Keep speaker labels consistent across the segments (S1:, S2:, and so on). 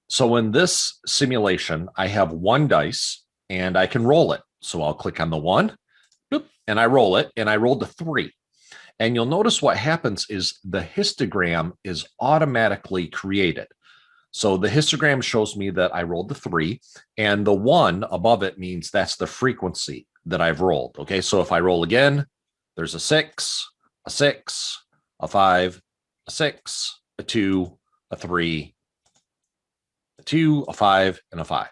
S1: So in this simulation, I have one dice and I can roll it. So I'll click on the one, boop, and I roll it, and I rolled a 3. And you'll notice what happens is the histogram is automatically created. So the histogram shows me that I rolled the 3, and the 1 above it means that's the frequency that I've rolled. Okay, so if I roll again, there's a 6, a 6, a 5, a 6, a 2, a 3, a 2, a 5, and a 5.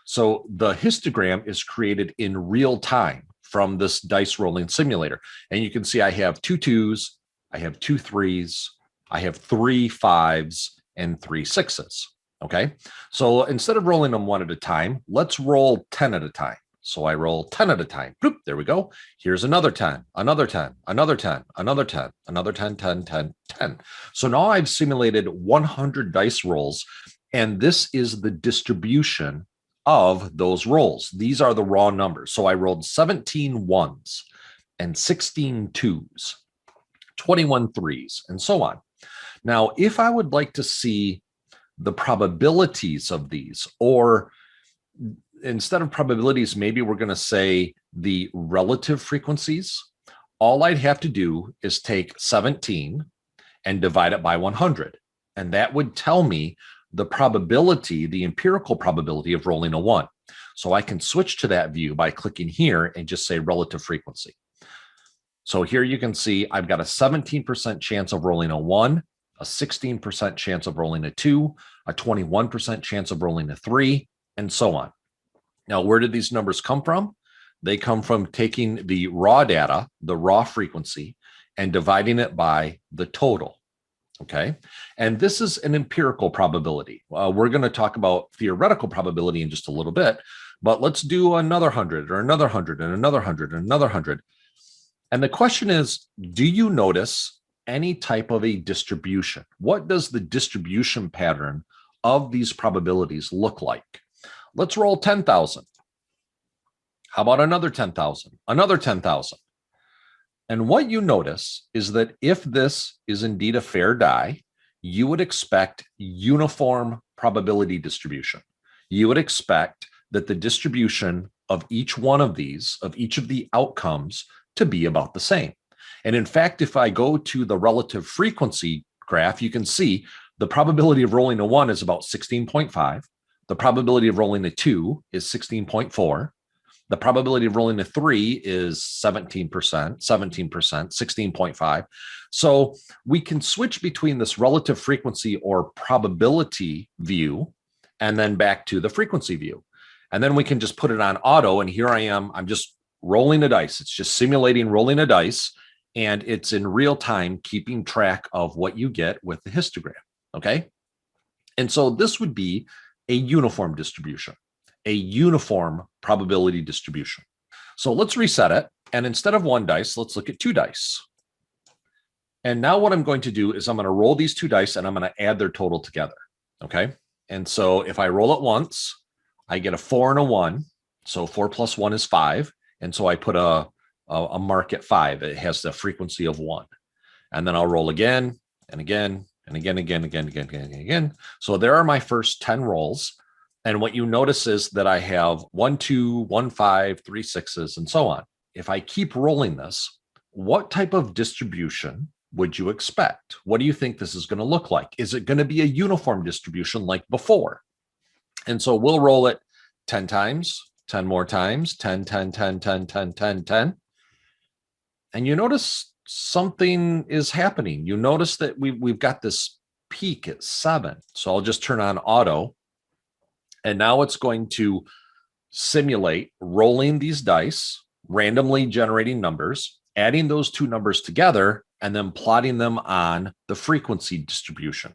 S1: So the histogram is created in real time from this dice rolling simulator. And you can see I have 2 2s, I have 2 3s, I have 3 5s, and 3 6s. Okay. So instead of rolling them one at a time, let's roll 10 at a time. So I roll 10 at a time. Bloop, there we go. Here's another 10, another 10, another 10, another 10, another 10, 10, 10, 10. So now I've simulated 100 dice rolls, and this is the distribution of those rolls. These are the raw numbers. So I rolled 17 ones and 16 twos, 21 threes, and so on. Now, if I would like to see the probabilities of these, or instead of probabilities, maybe we're going to say the relative frequencies, all I'd have to do is take 17 and divide it by 100. And that would tell me the probability, the empirical probability of rolling a 1. So I can switch to that view by clicking here and just say relative frequency. So here you can see I've got a 17% chance of rolling a 1, a 16% chance of rolling a 2, a 21% chance of rolling a 3, and so on. Now, where did these numbers come from? They come from taking the raw data, the raw frequency, and dividing it by the total. Okay. And this is an empirical probability. We're going to talk about theoretical probability in just a little bit, but let's do another 100 or another 100 and another 100 and another 100. And the question is, do you notice any type of a distribution? What does the distribution pattern of these probabilities look like? Let's roll 10,000. How about another 10,000? Another 10,000. And what you notice is that if this is indeed a fair die, you would expect uniform probability distribution. You would expect that the distribution of each one of these, of each of the outcomes, to be about the same. And in fact, if I go to the relative frequency graph, you can see the probability of rolling a 1 is about 16.5. The probability of rolling a 2 is 16.4. The probability of rolling a 3 is 17%, 16.5. So we can switch between this relative frequency or probability view and then back to the frequency view. And then we can just put it on auto. And here I am, I'm just rolling a dice. It's just simulating rolling a dice. And it's in real time, keeping track of what you get with the histogram. Okay. And so this would be a uniform distribution, a uniform probability distribution. So let's reset it. And instead of 1 dice, let's look at 2 dice. And now what I'm going to do is I'm going to roll these 2 dice and I'm going to add their total together. Okay. And so if I roll it once, I get a 4 and a 1. So 4 plus 1 is 5. And so I put a mark at 5. It has the frequency of 1. And then I'll roll again and again and again, again. So there are my first 10 rolls. And what you notice is that I have 1, 2, 1, 5, 3 6s, and so on. If I keep rolling this, what type of distribution would you expect? What do you think this is going to look like? Is it going to be a uniform distribution like before? And so we'll roll it 10 times, 10 more times, 10, 10, 10, 10, 10, 10, 10. And you notice something is happening. You notice that we've got this peak at 7. So I'll just turn on auto. And now it's going to simulate rolling these dice, randomly generating numbers, adding those 2 numbers together, and then plotting them on the frequency distribution.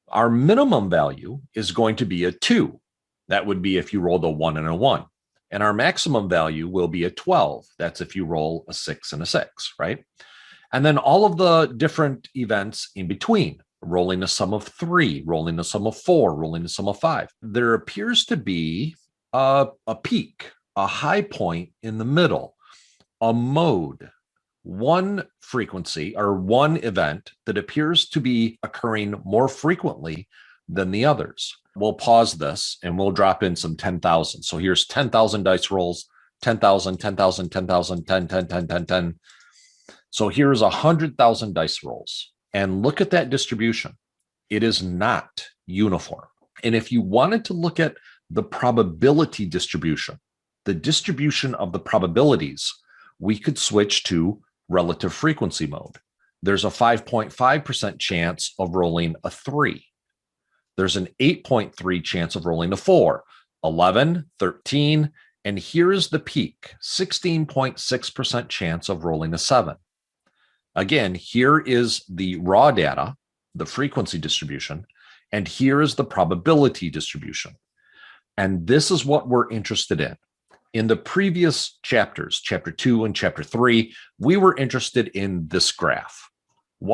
S1: Our minimum value is going to be a 2. That would be if you rolled a 1 and a 1. And our maximum value will be a 12. That's if you roll a 6 and a 6, right? And then all of the different events in between, rolling a sum of 3, rolling a sum of 4, rolling a sum of 5. There appears to be a peak, a high point in the middle, a mode, one frequency or one event that appears to be occurring more frequently than the others. We'll pause this and we'll drop in some 10,000. So here's 10,000 dice rolls, 10,000, 10,000, 10,000, 10, 10, 10, 10, 10. So here's 100,000 dice rolls. And look at that distribution. It is not uniform. And if you wanted to look at the probability distribution, the distribution of the probabilities, we could switch to relative frequency mode. There's a 5.5% chance of rolling a 3. There's an 8.3 chance of rolling a 4, 11, 13, and here's the peak, 16.6% chance of rolling a 7. Again, here is the raw data, the frequency distribution, and here is the probability distribution. And this is what we're interested in. In the previous chapters, chapter 2 and chapter 3, we were interested in this graph.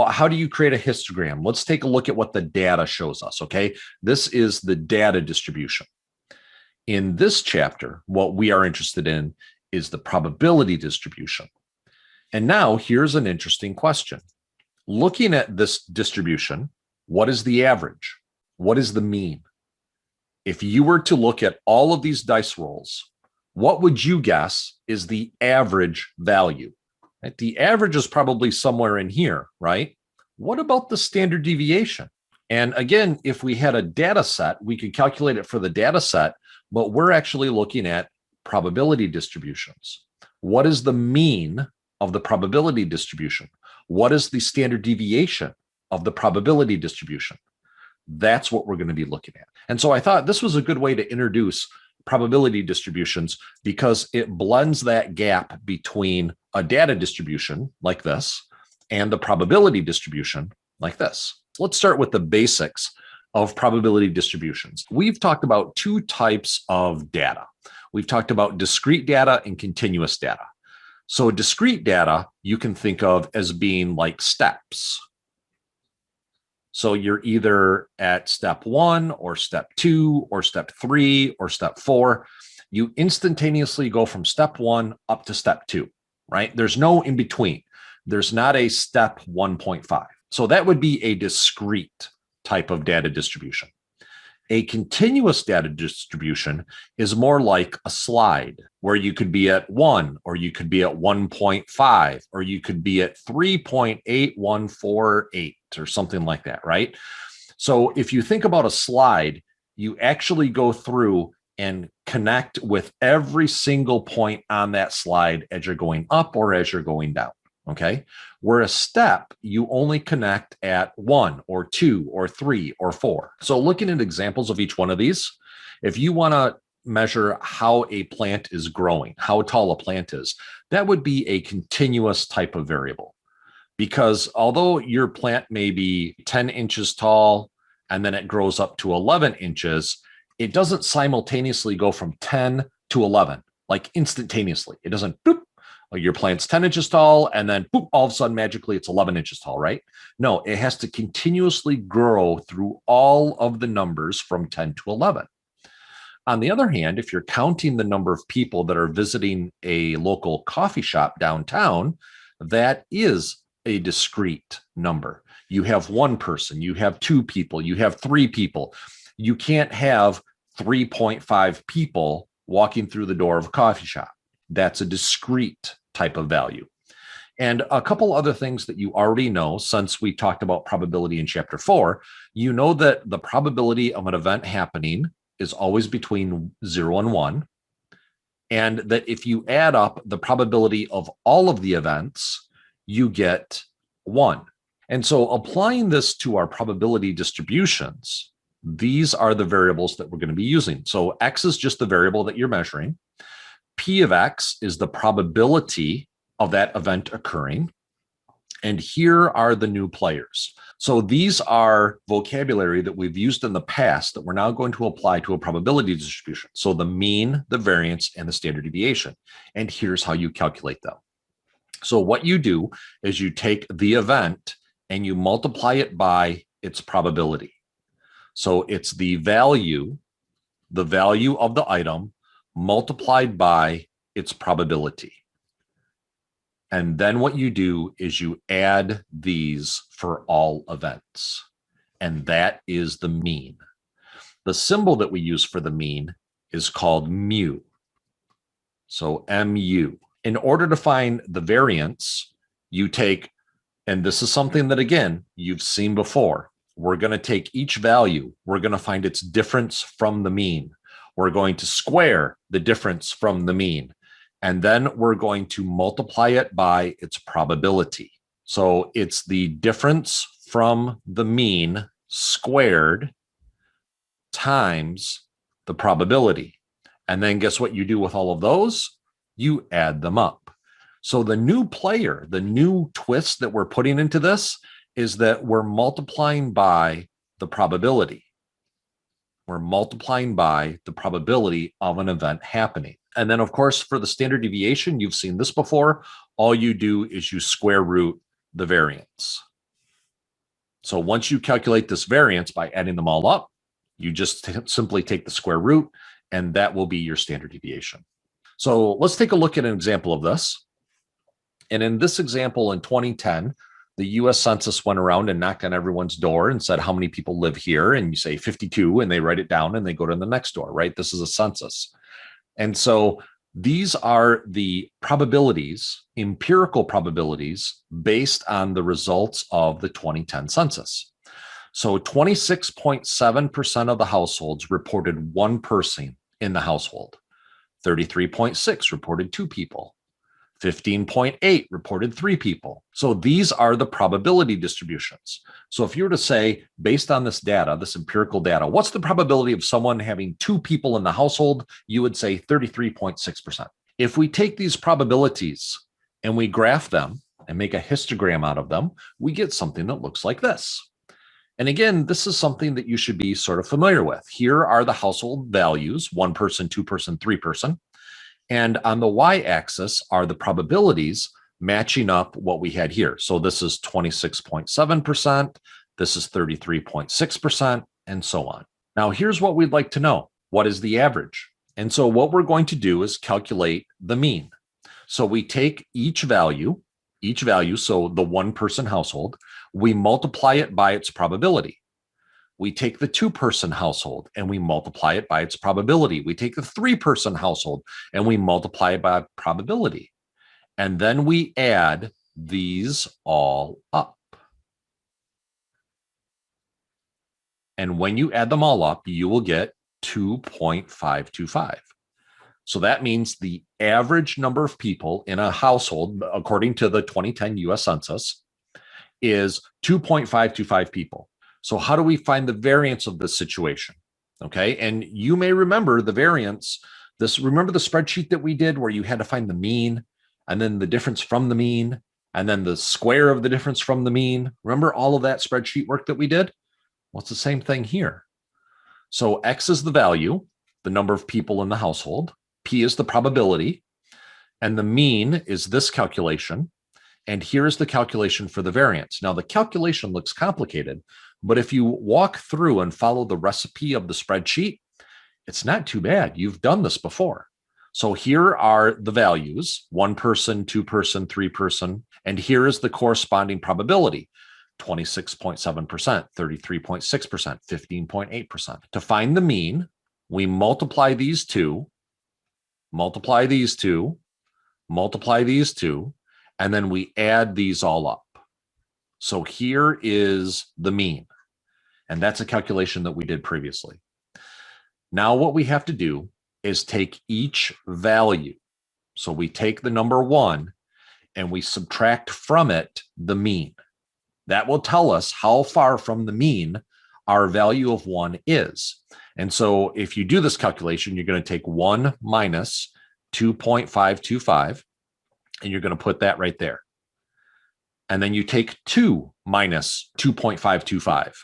S1: How do you create a histogram? Let's take a look at what the data shows us, okay? This is the data distribution. In this chapter, what we are interested in is the probability distribution. And now here's an interesting question. Looking at this distribution, what is the average? What is the mean? If you were to look at all of these dice rolls, what would you guess is the average value? Right? The average is probably somewhere in here, right? What about the standard deviation? And again, if we had a data set, we could calculate it for the data set, but we're actually looking at probability distributions. What is the mean of the probability distribution? What is the standard deviation of the probability distribution? That's what we're going to be looking at. And so I thought this was a good way to introduce probability distributions because it blends that gap between a data distribution like this and the probability distribution like this. Let's start with the basics of probability distributions. We've talked about two types of data. We've talked about discrete data and continuous data. So discrete data you can think of as being like steps. So you're either at step 1 or step 2 or step 3 or step 4. You instantaneously go from step 1 up to step 2, right? There's no in between. There's not a step 1.5. So that would be a discrete type of data distribution. A continuous data distribution is more like a slide where you could be at 1 or you could be at 1.5 or you could be at 3.8148 or something like that, right? So if you think about a slide, you actually go through and connect with every single point on that slide as you're going up or as you're going down, okay? Where a step, you only connect at 1 or 2 or 3 or 4. So looking at examples of each one of these, if you want to measure how a plant is growing, how tall a plant is, that would be a continuous type of variable. Because although your plant may be 10 inches tall and then it grows up to 11 inches, it doesn't simultaneously go from 10 to 11, like instantaneously. It doesn't boop, your plant's 10 inches tall and then boop, all of a sudden magically it's 11 inches tall, right? No, it has to continuously grow through all of the numbers from 10 to 11. On the other hand, if you're counting the number of people that are visiting a local coffee shop downtown, that is a discrete number. You have 1 person, you have 2 people, you have 3 people. You can't have 3.5 people walking through the door of a coffee shop. That's a discrete type of value. And a couple other things that you already know, since we talked about probability in chapter 4, you know that the probability of an event happening is always between 0 and 1. And that if you add up the probability of all of the events, you get 1. And so applying this to our probability distributions, these are the variables that we're going to be using. So X is just the variable that you're measuring. P of X is the probability of that event occurring. And here are the new players. So these are vocabulary that we've used in the past that we're now going to apply to a probability distribution. So the mean, the variance, and the standard deviation. And here's how you calculate them. So what you do is you take the event and you multiply it by its probability. So it's the value of the item multiplied by its probability. And then what you do is you add these for all events. and that is the mean. The symbol that we use for the mean is called mu. So mu. In order to find the variance, you take, and this is something that, again, you've seen before. We're going to take each value. We're going to find its difference from the mean. We're going to square the difference from the mean. And then we're going to multiply it by its probability. So it's the difference from the mean squared times the probability. And then guess what you do with all of those? You add them up. So the new player, the new twist that we're putting into this is that we're multiplying by the probability. We're multiplying by the probability of an event happening. And then, of course, for the standard deviation, you've seen this before. All you do is you square root the variance. So once you calculate this variance by adding them all up, you just simply take the square root, and that will be your standard deviation. So let's take a look at an example of this. And in this example, in 2010, the US Census went around and knocked on everyone's door and said, how many people live here? And you say 52, and they write it down and they go to the next door, right? This is a census. And so these are the probabilities, empirical probabilities, based on the results of the 2010 census. So 26.7% of the households reported one person in the household. 33.6 reported two people. 15.8 reported three people. So these are the probability distributions. So if you were to say, based on this data, this empirical data, what's the probability of someone having two people in the household? You would say 33.6%. If we take these probabilities and we graph them and make a histogram out of them, we get something that looks like this. And again, this is something that you should be sort of familiar with. Here are the household values, one person, two person, three person. And on the y-axis are the probabilities matching up what we had here. So this is 26.7%, this is 33.6%, and so on. Now, here's what we'd like to know. What is the average? And so what we're going to do is calculate the mean. So we take each value, so the one-person household, we multiply it by its probability. We take the two-person household and we multiply it by its probability. We take the three-person household and we multiply it by probability. And then we add these all up. And when you add them all up, you will get 2.525. So that means the average number of people in a household, according to the 2010 US Census, is 2.525 people. So how do we find the variance of this situation? Okay, and you may remember the variance. Remember the spreadsheet that we did where you had to find the mean and then the difference from the mean and then the square of the difference from the mean? Remember all of that spreadsheet work that we did? Well, it's the same thing here. So X is the value, the number of people in the household. P is the probability. And the mean is this calculation. And here's the calculation for the variance. Now, the calculation looks complicated, but if you walk through and follow the recipe of the spreadsheet, it's not too bad. You've done this before. So here are the values, one person, two person, three person, and here is the corresponding probability, 26.7%, 33.6%, 15.8%. To find the mean, we multiply these two, multiply these two, multiply these two, and then we add these all up. So here is the mean, and that's a calculation that we did previously. Now what we have to do is take each value. So we take the number 1 and we subtract from it the mean. That will tell us how far from the mean our value of 1 is. And so if you do this calculation, you're going to take 1 minus 2.525, and you're going to put that right there. And then you take 2 minus 2.525,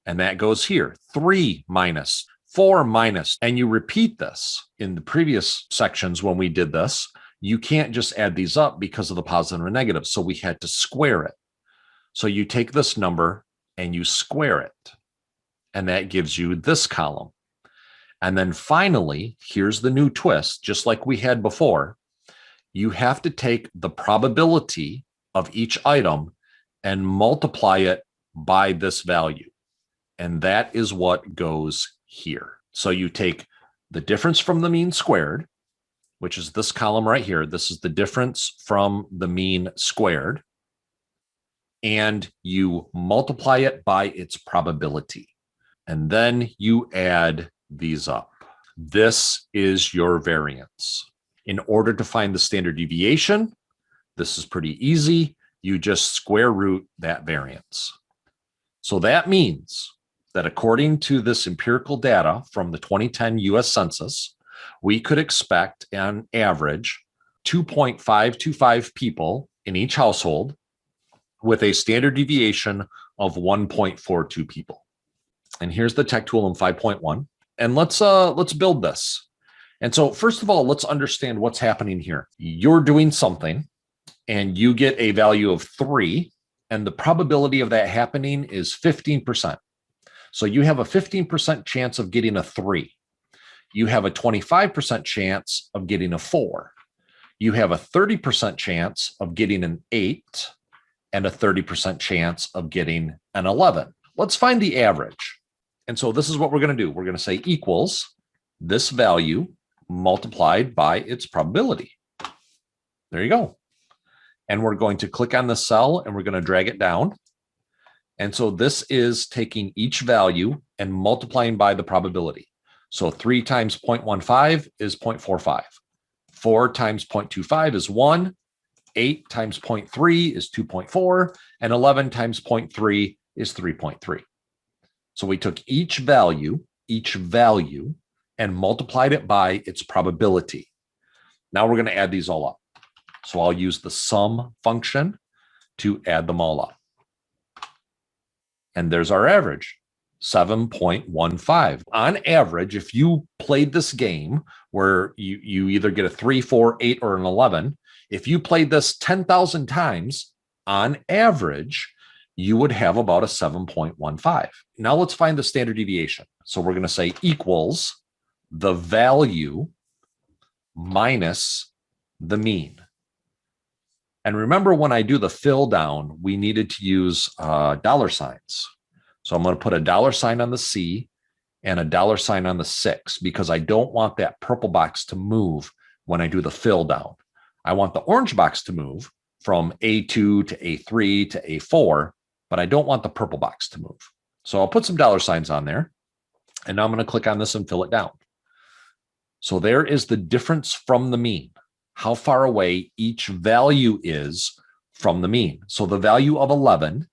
S1: and that goes here. 3 minus, 4 minus, and you repeat this. In the previous sections when we did this, you can't just add these up because of the positive and negative, so we had to square it. So you take this number and you square it, and that gives you this column. And then finally, here's the new twist, just like we had before. You have to take the probability of each item and multiply it by this value. And that is what goes here. So you take the difference from the mean squared, which is this column right here. This is the difference from the mean squared. And you multiply it by its probability. And then you add these up. This is your variance. In order to find the standard deviation, this is pretty easy. You just square root that variance. So that means that according to this empirical data from the 2010 US Census, we could expect an average 2.525 people in each household with a standard deviation of 1.42 people. And here's the Tech Tool in 5.1. And let's build this. And so first of all, let's understand what's happening here. You're doing something and you get a value of 3, and the probability of that happening is 15%. So you have a 15% chance of getting a 3. You have a 25% chance of getting a 4. You have a 30% chance of getting an 8 and a 30% chance of getting an 11. Let's find the average. And so this is what we're going to do. We're going to say equals this value multiplied by its probability. There you go. And we're going to click on the cell and we're going to drag it down. And so this is taking each value and multiplying by the probability. So 3 times 0.15 is 0.45. 4 times 0.25 is 1. 8 times 0.3 is 2.4. And 11 times 0.3 is 3.3. So we took each value, and multiplied it by its probability. Now we're going to add these all up. So I'll use the sum function to add them all up. And there's our average, 7.15. On average, if you played this game where you either get a 3, 4, 8, or an 11, if you played this 10,000 times, on average, you would have about a 7.15. Now let's find the standard deviation. So we're going to say equals the value minus the mean. And remember, when I do the fill down, we needed to use dollar signs. So I'm going to put a dollar sign on the C and a dollar sign on the 6 because I don't want that purple box to move when I do the fill down. I want the orange box to move from A2 to A3 to A4, but I don't want the purple box to move. So I'll put some dollar signs on there. And now I'm going to click on this and fill it down. So there is the difference from the mean, how far away each value is from the mean. So the value of 11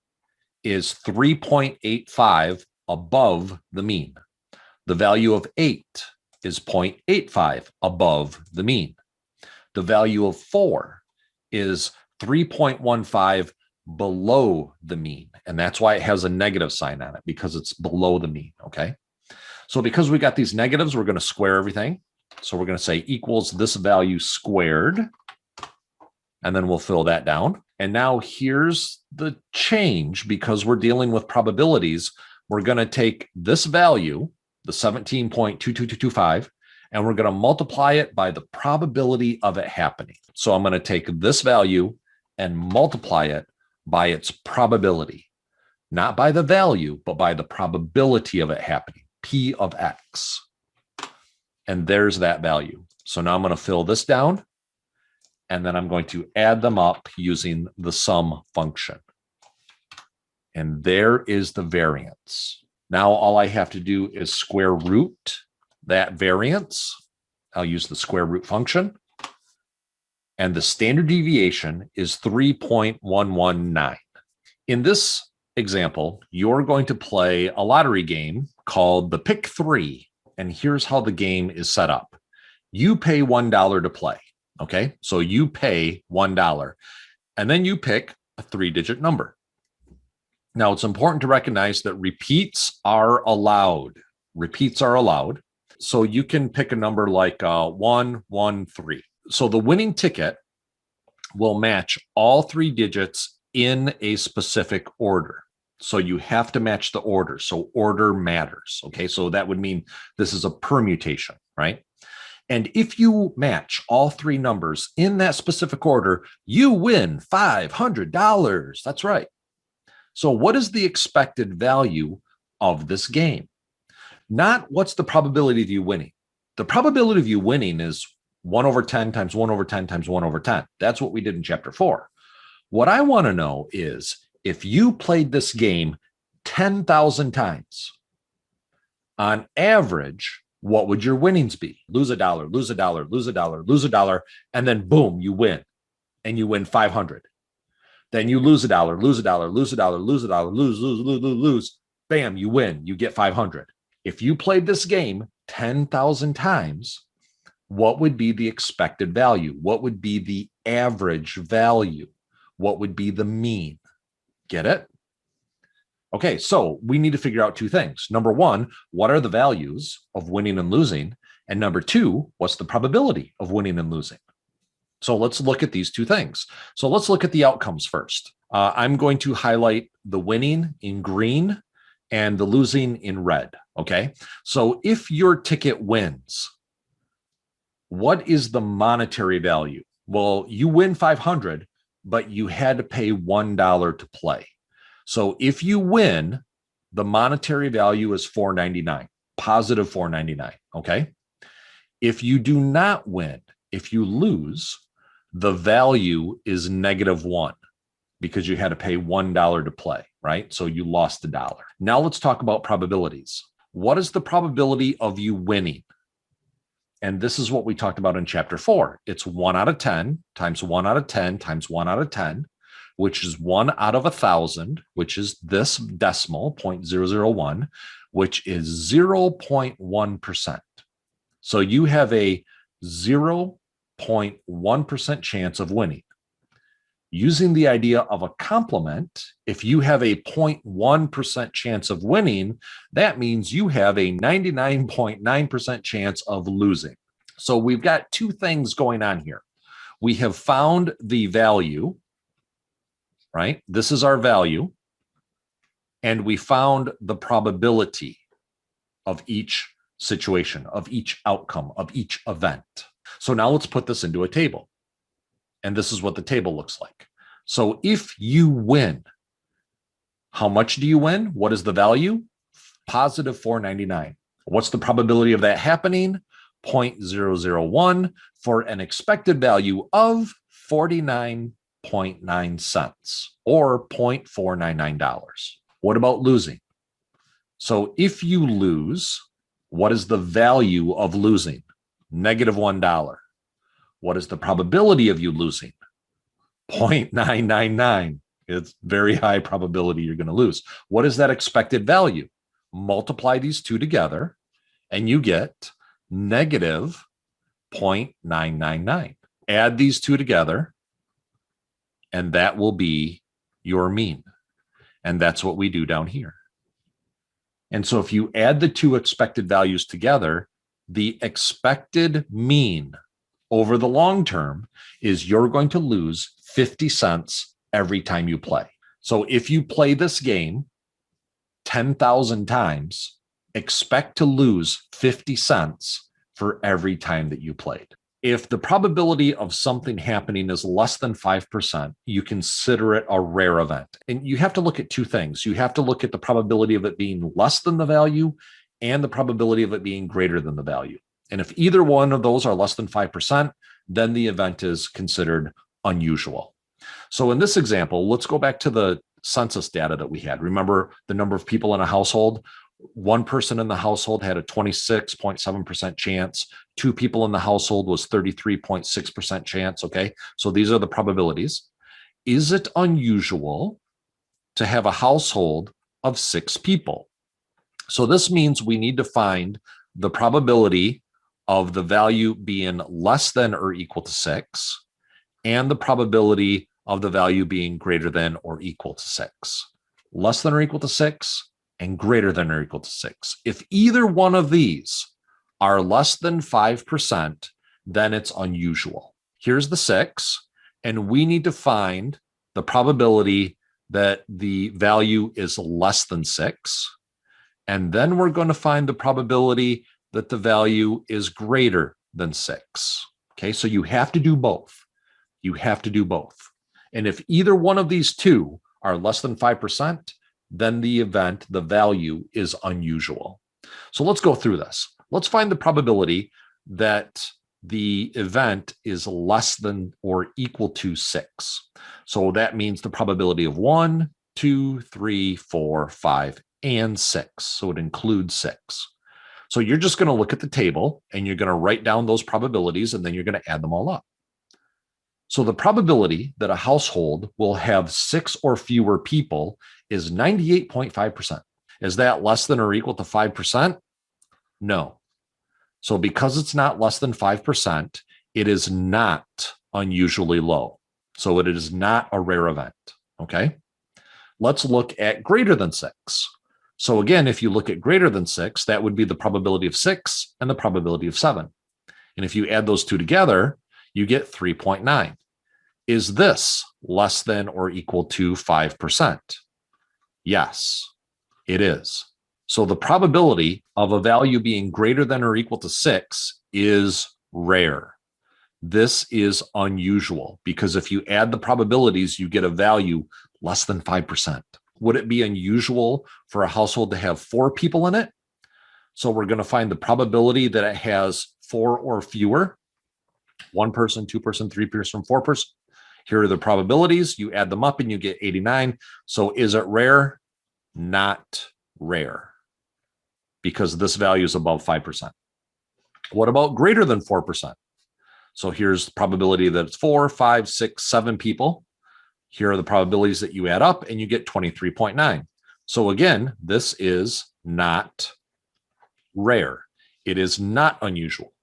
S1: is 3.85 above the mean. The value of 8 is 0.85 above the mean. The value of 4 is 3.15 below the mean. And that's why it has a negative sign on it, because it's below the mean, okay? So because we got these negatives, we're going to square everything. So we're going to say equals this value squared, and then we'll fill that down. And now here's the change, because we're dealing with probabilities. We're going to take this value, the 17.22225, and we're going to multiply it by the probability of it happening. So I'm going to take this value and multiply it by its probability, not by the value, but by the probability of it happening, P of X. And there's that value. So now I'm going to fill this down, and then I'm going to add them up using the sum function. And there is the variance. Now all I have to do is square root that variance. I'll use the square root function. And the standard deviation is 3.119. In this example, you're going to play a lottery game called the Pick 3. And here's how the game is set up. You pay $1 to play. Okay, so you pay $1, and then you pick a 3-digit number. Now, it's important to recognize that repeats are allowed. Repeats are allowed. So you can pick a number like 113. So the winning ticket will match all 3 digits in a specific order. So you have to match the order. So order matters. Okay, so that would mean this is a permutation, right? And if you match all 3 numbers in that specific order, you win $500. That's right. So what is the expected value of this game. Not what's the probability of you winning. The probability of you winning is 1 over 10 times 1 over 10 times 1 over 10. That's what we did in chapter 4. What I want to know is if you played this game 10,000 times, on average, what would your winnings be? Lose $1, lose $1, lose $1, lose $1, and then boom, you win. And you win 500. Then you lose $1, lose $1, lose $1, lose $1, lose. Bam, you win. You get 500. If you played this game 10,000 times, what would be the expected value? What would be the average value? What would be the mean? Get it? Okay, so we need to figure out two things. Number one, what are the values of winning and losing? And number two, what's the probability of winning and losing? So let's look at these two things. So let's look at the outcomes first. I'm going to highlight the winning in green and the losing in red. Okay, so if your ticket wins, what is the monetary value? Well, you win 500, but you had to pay $1 to play. So if you win, the monetary value is $4.99, positive $4.99. Okay. If you do not win, if you lose, the value is -1 because you had to pay $1 to play, right? So you lost $1. Now let's talk about probabilities. What is the probability of you winning? And this is what we talked about in chapter 4. It's 1 out of 10 times 1 out of 10 times 1 out of 10, which is 1 out of 1,000, which is this decimal, 0.001, which is 0.1%. So you have a 0.1% chance of winning. Using the idea of a complement, if you have a 0.1% chance of winning, that means you have a 99.9% chance of losing. So we've got two things going on here. We have found the value, right? This is our value. And we found the probability of each situation, of each outcome, of each event. So now let's put this into a table. And this is what the table looks like. So if you win, how much do you win? What is the value? Positive $4.99. What's the probability of that happening? 0.001 for an expected value of 49.9 cents or $0.499. What about losing? So if you lose, what is the value of losing? -$1. What is the probability of you losing? 0.999. It's very high probability you're going to lose. What is that expected value? Multiply these two together and you get -0.999. Add these two together and that will be your mean. And that's what we do down here. And so if you add the two expected values together, the expected mean over the long term is you're going to lose 50 cents every time you play. So if you play this game 10,000 times, expect to lose 50 cents for every time that you played. If the probability of something happening is less than 5%, you consider it a rare event. And you have to look at two things. You have to look at the probability of it being less than the value and the probability of it being greater than the value. And if either one of those are less than 5%, then the event is considered unusual. So in this example, let's go back to the census data that we had. Remember the number of people in a household? One person in the household had a 26.7% chance. Two people in the household was 33.6% chance. Okay, so these are the probabilities. Is it unusual to have a household of 6 people? So this means we need to find the probability of the value being less than or equal to 6 and the probability of the value being greater than or equal to 6. Less than or equal to 6 and greater than or equal to 6. If either one of these are less than 5%, then it's unusual. Here's the 6, and we need to find the probability that the value is less than 6. And then we're going to find the probability that the value is greater than 6. Okay, so you have to do both. You have to do both. And if either one of these two are less than 5%, then the value is unusual. So let's go through this. Let's find the probability that the event is less than or equal to 6. So that means the probability of 1, 2, 3, 4, 5, and 6. So it includes 6. So you're just going to look at the table and you're going to write down those probabilities and then you're going to add them all up. So the probability that a household will have 6 or fewer people is 98.5%. Is that less than or equal to 5%? No. So because it's not less than 5%, it is not unusually low. So it is not a rare event. Okay. Let's look at greater than 6. So again, if you look at greater than 6, that would be the probability of 6 and the probability of 7. And if you add those two together, you get 3.9. Is this less than or equal to 5%? Yes, it is. So the probability of a value being greater than or equal to 6 is rare. This is unusual because if you add the probabilities, you get a value less than 5%. Would it be unusual for a household to have 4 people in it? So we're going to find the probability that it has 4 or fewer. 1 person, 2 person, 3 person, 4 person. Here are the probabilities. You add them up and you get 89. So is it rare? Not rare, because this value is above 5%. What about greater than 4%? So here's the probability that it's 4, 5, 6, 7 people. Here are the probabilities that you add up and you get 23.9. So again, this is not rare. It is not unusual.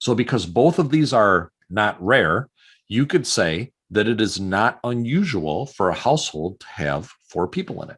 S1: So because both of these are not rare, you could say that it is not unusual for a household to have 4 people in it.